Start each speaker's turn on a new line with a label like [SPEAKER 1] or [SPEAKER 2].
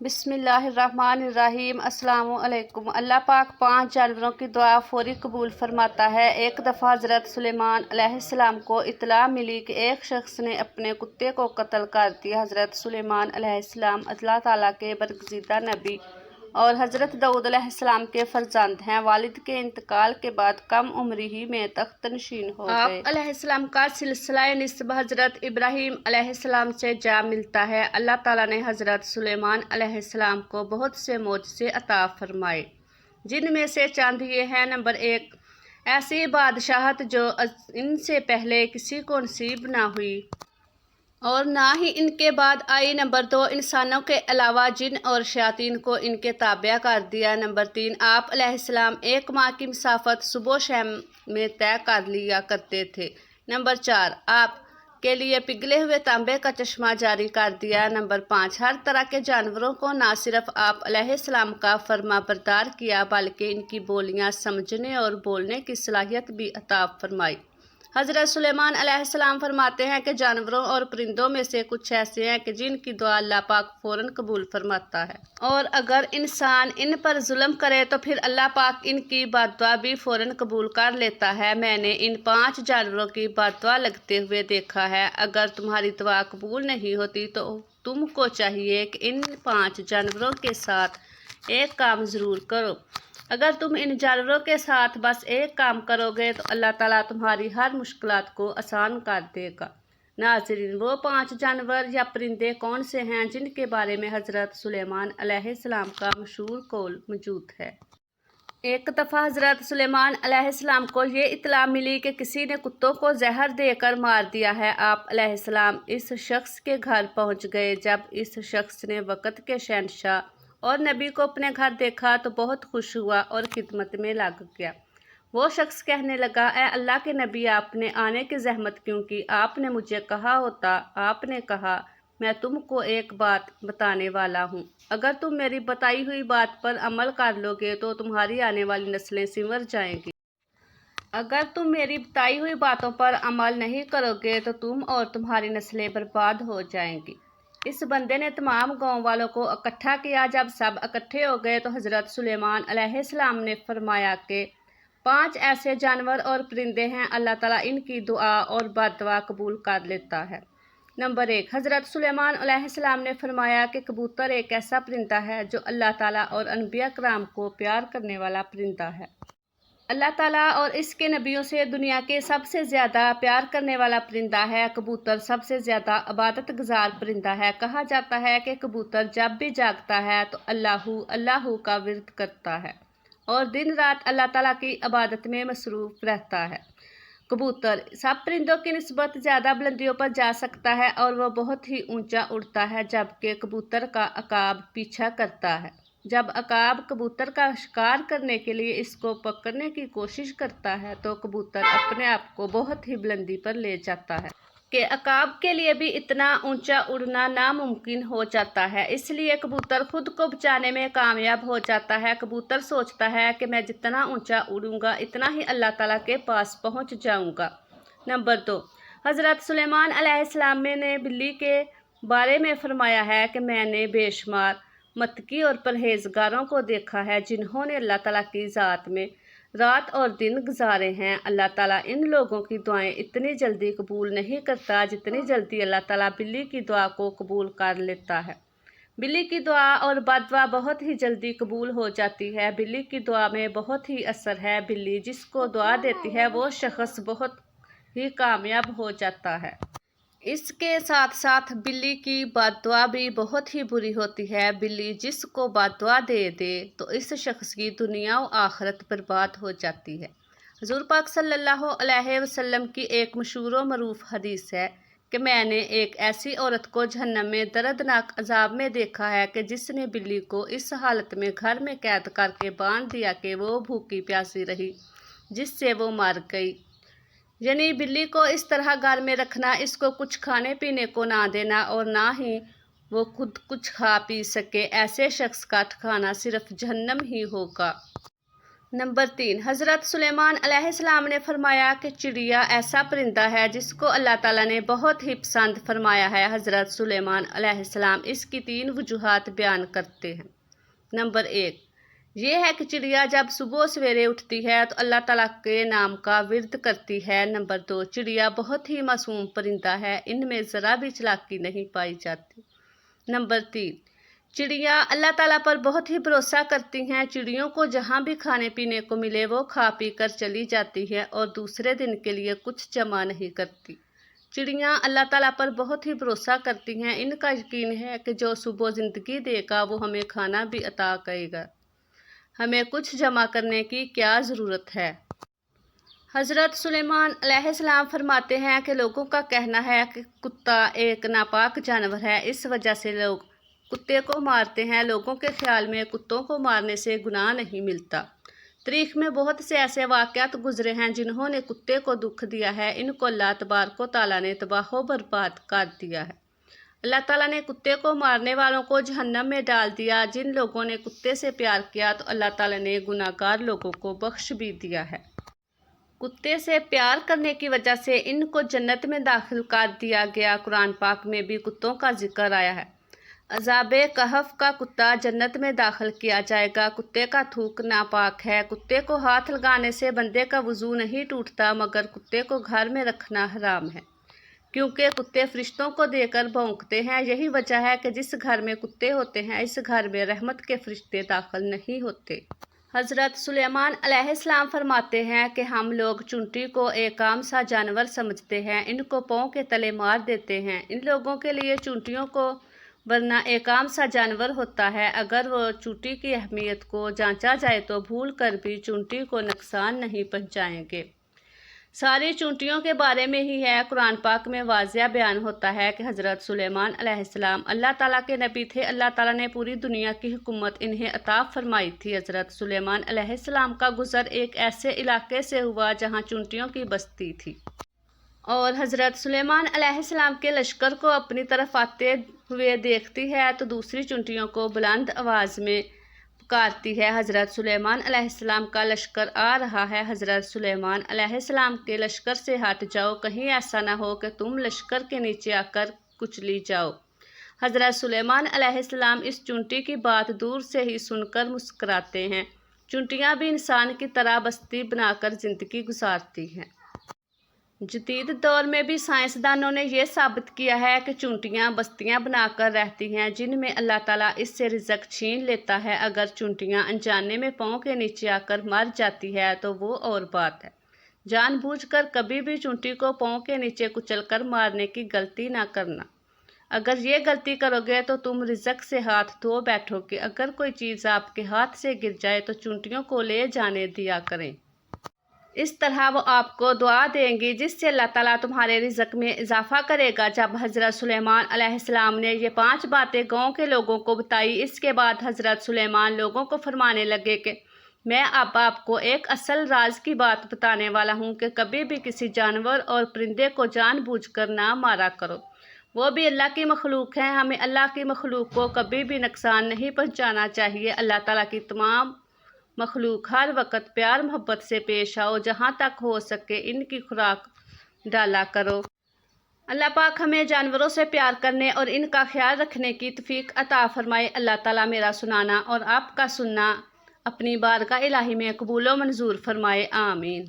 [SPEAKER 1] بسم اللہ الرحمن الرحیم۔ السلام علیکم۔ اللہ پاک 5 جانوروں کی دعا فوری قبول فرماتا ہے۔ ایک دفعہ حضرت سلیمان علیہ السلام کو اطلاع ملی کہ ایک شخص نے اپنے کتے کو قتل کر دیا۔ حضرت سلیمان علیہ السلام اللہ تعالیٰ کے برگزیدہ نبی اور حضرت داؤد علیہ السلام کے فرزند ہیں۔ والد کے انتقال کے بعد کم عمری ہی میں تخت نشین ہو گئے۔ آپ علیہ السلام کا سلسلہ نسب حضرت ابراہیم علیہ السلام سے جا ملتا ہے۔ اللہ تعالیٰ نے حضرت سلیمان علیہ السلام کو بہت سے معجزے عطا فرمائے، جن میں سے چند یہ ہیں۔ نمبر 1، ایسی بادشاہت جو ان سے پہلے کسی کو نصیب نہ ہوئی اور نہ ہی ان کے بعد آئی۔ نمبر 2، انسانوں کے علاوہ جن اور شیاطین کو ان کے تابع کر دیا۔ نمبر 3، آپ علیہ السلام 1 ماہ کی مسافت صبح و شام میں طے کر لیا کرتے تھے۔ نمبر 4، آپ کے لیے پگھلے ہوئے تانبے کا چشمہ جاری کر دیا۔ نمبر 5، ہر طرح کے جانوروں کو نہ صرف آپ علیہ السلام کا فرما بردار کیا بلکہ ان کی بولیاں سمجھنے اور بولنے کی صلاحیت بھی عطا فرمائی۔ حضرت سلیمان علیہ السلام فرماتے ہیں کہ جانوروں اور پرندوں میں سے کچھ ایسے ہیں کہ جن کی دعا اللہ پاک فوراً قبول فرماتا ہے، اور اگر انسان ان پر ظلم کرے تو پھر اللہ پاک ان کی بد دعا بھی فوراً قبول کر لیتا ہے۔ میں نے ان 5 جانوروں کی بد دعا لگتے ہوئے دیکھا ہے۔ اگر تمہاری دعا قبول نہیں ہوتی تو تم کو چاہیے کہ ان 5 جانوروں کے ساتھ ایک کام ضرور کرو۔ اگر تم ان جانوروں کے ساتھ بس ایک کام کرو گے تو اللہ تعالیٰ تمہاری ہر مشکلات کو آسان کر دے گا۔ ناظرین، وہ 5 جانور یا پرندے کون سے ہیں جن کے بارے میں حضرت سلیمان علیہ السلام کا مشہور قول موجود ہے؟ ایک دفعہ حضرت سلیمان علیہ السلام کو یہ اطلاع ملی کہ کسی نے کتوں کو زہر دے کر مار دیا ہے۔ آپ علیہ السلام اس شخص کے گھر پہنچ گئے۔ جب اس شخص نے وقت کے شہنشاہ اور نبی کو اپنے گھر دیکھا تو بہت خوش ہوا اور خدمت میں لگ گیا۔ وہ شخص کہنے لگا، اے اللہ کے نبی، آپ نے آنے کی زحمت کیوں کی؟ آپ نے مجھے کہا ہوتا۔ آپ نے کہا، میں تم کو ایک بات بتانے والا ہوں، اگر تم میری بتائی ہوئی بات پر عمل کر لو گے تو تمہاری آنے والی نسلیں سنور جائیں گی۔ اگر تم میری بتائی ہوئی باتوں پر عمل نہیں کرو گے تو تم اور تمہاری نسلیں برباد ہو جائیں گی۔ اس بندے نے تمام گاؤں والوں کو اکٹھا کیا۔ جب سب اکٹھے ہو گئے تو حضرت سلیمان علیہ السلام نے فرمایا کہ 5 ایسے جانور اور پرندے ہیں، اللہ تعالیٰ ان کی دعا اور بد دعا قبول کر لیتا ہے۔ نمبر 1، حضرت سلیمان علیہ السلام نے فرمایا کہ کبوتر ایک ایسا پرندہ ہے جو اللہ تعالیٰ اور انبیاء کرام کو پیار کرنے والا پرندہ ہے۔ اللہ تعالیٰ اور اس کے نبیوں سے دنیا کے سب سے زیادہ پیار کرنے والا پرندہ ہے۔ کبوتر سب سے زیادہ عبادت گزار پرندہ ہے۔ کہا جاتا ہے کہ کبوتر جب بھی جاگتا ہے تو اللہ اللہ کا ورد کرتا ہے اور دن رات اللہ تعالیٰ کی عبادت میں مصروف رہتا ہے۔ کبوتر سب پرندوں کی نسبت زیادہ بلندیوں پر جا سکتا ہے اور وہ بہت ہی اونچا اڑتا ہے، جبکہ کبوتر کا عقاب پیچھا کرتا ہے۔ جب عقاب کبوتر کا شکار کرنے کے لیے اس کو پکڑنے کی کوشش کرتا ہے تو کبوتر اپنے آپ کو بہت ہی بلندی پر لے جاتا ہے کہ عقاب کے لیے بھی اتنا اونچا اڑنا ناممکن ہو جاتا ہے۔ اس لیے کبوتر خود کو بچانے میں کامیاب ہو جاتا ہے۔ کبوتر سوچتا ہے کہ میں جتنا اونچا اڑوں گا اتنا ہی اللہ تعالیٰ کے پاس پہنچ جاؤں گا۔ نمبر 2، حضرت سلیمان علیہ السلام نے بلی کے بارے میں فرمایا ہے کہ میں نے بے شمار متقی اور پرہیزگاروں کو دیکھا ہے جنہوں نے اللہ تعالیٰ کی ذات میں رات اور دن گزارے ہیں۔ اللہ تعالیٰ ان لوگوں کی دعائیں اتنی جلدی قبول نہیں کرتا جتنی جلدی اللہ تعالیٰ بلی کی دعا کو قبول کر لیتا ہے۔ بلی کی دعا اور بد دعا بہت ہی جلدی قبول ہو جاتی ہے۔ بلی کی دعا میں بہت ہی اثر ہے۔ بلی جس کو دعا دیتی ہے وہ شخص بہت ہی کامیاب ہو جاتا ہے۔ اس کے ساتھ ساتھ بلی کی بد دعا بھی بہت ہی بری ہوتی ہے۔ بلی جس کو بد دعا دے دے تو اس شخص کی دنیا و آخرت برباد ہو جاتی ہے۔ حضور پاک صلی اللہ علیہ وسلم کی ایک مشہور و معروف حدیث ہے کہ میں نے ایک ایسی عورت کو جہنم میں دردناک عذاب میں دیکھا ہے کہ جس نے بلی کو اس حالت میں گھر میں قید کر کے باندھ دیا کہ وہ بھوکی پیاسی رہی جس سے وہ مر گئی۔ یعنی بلی کو اس طرح گھر میں رکھنا، اس کو کچھ کھانے پینے کو نہ دینا اور نہ ہی وہ خود کچھ کھا پی سکے، ایسے شخص کا ٹھکانہ صرف جہنم ہی ہوگا۔ نمبر 3، حضرت سلیمان علیہ السلام نے فرمایا کہ چڑیا ایسا پرندہ ہے جس کو اللہ تعالیٰ نے بہت ہی پسند فرمایا ہے۔ حضرت سلیمان علیہ السلام اس کی 3 وجوہات بیان کرتے ہیں۔ نمبر 1، یہ ہے کہ چڑیا جب صبح سویرے اٹھتی ہے تو اللہ تعالیٰ کے نام کا ورد کرتی ہے۔ نمبر 2، چڑیا بہت ہی معصوم پرندہ ہے، ان میں ذرا بھی چالاکی نہیں پائی جاتی۔ نمبر 3، چڑیا اللہ تعالیٰ پر بہت ہی بھروسہ کرتی ہیں۔ چڑیوں کو جہاں بھی کھانے پینے کو ملے وہ کھا پی کر چلی جاتی ہے اور دوسرے دن کے لیے کچھ جمع نہیں کرتی۔ چڑیاں اللہ تعالیٰ پر بہت ہی بھروسہ کرتی ہیں، ان کا یقین ہے کہ جو صبح زندگی دے گا وہ ہمیں کھانا بھی عطا کرے گا، ہمیں کچھ جمع کرنے کی کیا ضرورت ہے۔ حضرت سلیمان علیہ السلام فرماتے ہیں کہ لوگوں کا کہنا ہے کہ کتا ایک ناپاک جانور ہے، اس وجہ سے لوگ کتے کو مارتے ہیں۔ لوگوں کے خیال میں کتوں کو مارنے سے گناہ نہیں ملتا۔ تاریخ میں بہت سے ایسے واقعات گزرے ہیں جنہوں نے کتے کو دکھ دیا ہے، ان کو اللہ تبارک و تعالیٰ نے تباہ و برباد کر دیا ہے۔ اللہ تعالیٰ نے کتے کو مارنے والوں کو جہنم میں ڈال دیا۔ جن لوگوں نے کتے سے پیار کیا تو اللہ تعالیٰ نے گناہ گار لوگوں کو بخش بھی دیا ہے۔ کتے سے پیار کرنے کی وجہ سے ان کو جنت میں داخل کر دیا گیا۔ قرآن پاک میں بھی کتوں کا ذکر آیا ہے۔ اصحاب کہف کا کتا جنت میں داخل کیا جائے گا۔ کتے کا تھوک ناپاک ہے۔ کتے کو ہاتھ لگانے سے بندے کا وضو نہیں ٹوٹتا، مگر کتے کو گھر میں رکھنا حرام ہے، کیونکہ کتے فرشتوں کو دے کر بھونکتے ہیں۔ یہی وجہ ہے کہ جس گھر میں کتے ہوتے ہیں اس گھر میں رحمت کے فرشتے داخل نہیں ہوتے۔ حضرت سلیمان علیہ السلام فرماتے ہیں کہ ہم لوگ چونٹی کو ایک عام سا جانور سمجھتے ہیں، ان کو پاؤں کے تلے مار دیتے ہیں۔ ان لوگوں کے لیے چونٹیوں کو ورنہ ایک عام سا جانور ہوتا ہے۔ اگر وہ چونٹی کی اہمیت کو جانچا جائے تو بھول کر بھی چونٹی کو نقصان نہیں پہنچائیں گے۔ ساری چونٹیوں کے بارے میں ہی ہے۔ قرآن پاک میں واضح بیان ہوتا ہے کہ حضرت سلیمان علیہ السلام اللہ تعالیٰ کے نبی تھے۔ اللہ تعالیٰ نے پوری دنیا کی حکومت انہیں عطا فرمائی تھی۔ حضرت سلیمان علیہ السلام کا گزر ایک ایسے علاقے سے ہوا جہاں چونٹیوں کی بستی تھی، اور حضرت سلیمان علیہ السلام کے لشکر کو اپنی طرف آتے ہوئے دیکھتی ہے تو دوسری چونٹیوں کو بلند آواز میں پکارتی ہے، حضرت سلیمان علیہ السلام کا لشکر آ رہا ہے۔ حضرت سلیمان علیہ السلام کے لشکر سے ہٹ جاؤ، کہیں ایسا نہ ہو کہ تم لشکر کے نیچے آ کر کچلی جاؤ۔ حضرت سلیمان علیہ السلام اس چونٹی کی بات دور سے ہی سن کر مسکراتے ہیں۔ چونٹیاں بھی انسان کی طرح بستی بنا کر زندگی گزارتی ہیں۔ جدید دور میں بھی سائنسدانوں نے یہ ثابت کیا ہے کہ چونٹیاں بستیاں بنا کر رہتی ہیں جن میں اللہ تعالیٰ اس سے رزق چھین لیتا ہے۔ اگر چونٹیاں انجانے میں پاؤں کے نیچے آ کر مر جاتی ہے تو وہ اور بات ہے۔ جان بوجھ کر کبھی بھی چونٹی کو پاؤں کے نیچے کچل کر مارنے کی غلطی نہ کرنا۔ اگر یہ غلطی کرو گے تو تم رزق سے ہاتھ دھو بیٹھو گے۔ اگر کوئی چیز آپ کے ہاتھ سے گر جائے تو چونٹیوں کو لے جانے دیا کریں، اس طرح وہ آپ کو دعا دیں گی جس سے اللہ تعالیٰ تمہارے رزق میں اضافہ کرے گا۔ جب حضرت سلیمان علیہ السلام نے یہ 5 باتیں گاؤں کے لوگوں کو بتائی، اس کے بعد حضرت سلیمان لوگوں کو فرمانے لگے کہ میں اب آپ کو ایک اصل راز کی بات بتانے والا ہوں کہ کبھی بھی کسی جانور اور پرندے کو جان بوجھ کر نہ مارا کرو، وہ بھی اللہ کی مخلوق ہیں۔ ہمیں اللہ کی مخلوق کو کبھی بھی نقصان نہیں پہنچانا چاہیے۔ اللہ تعالیٰ کی تمام مخلوق ہر وقت پیار محبت سے پیش آؤ، جہاں تک ہو سکے ان کی خوراک ڈالا کرو۔ اللہ پاک ہمیں جانوروں سے پیار کرنے اور ان کا خیال رکھنے کی توفیق عطا فرمائے۔ اللہ تعالیٰ میرا سنانا اور آپ کا سننا اپنی بارگاہ الہی میں قبول و منظور فرمائے، آمین۔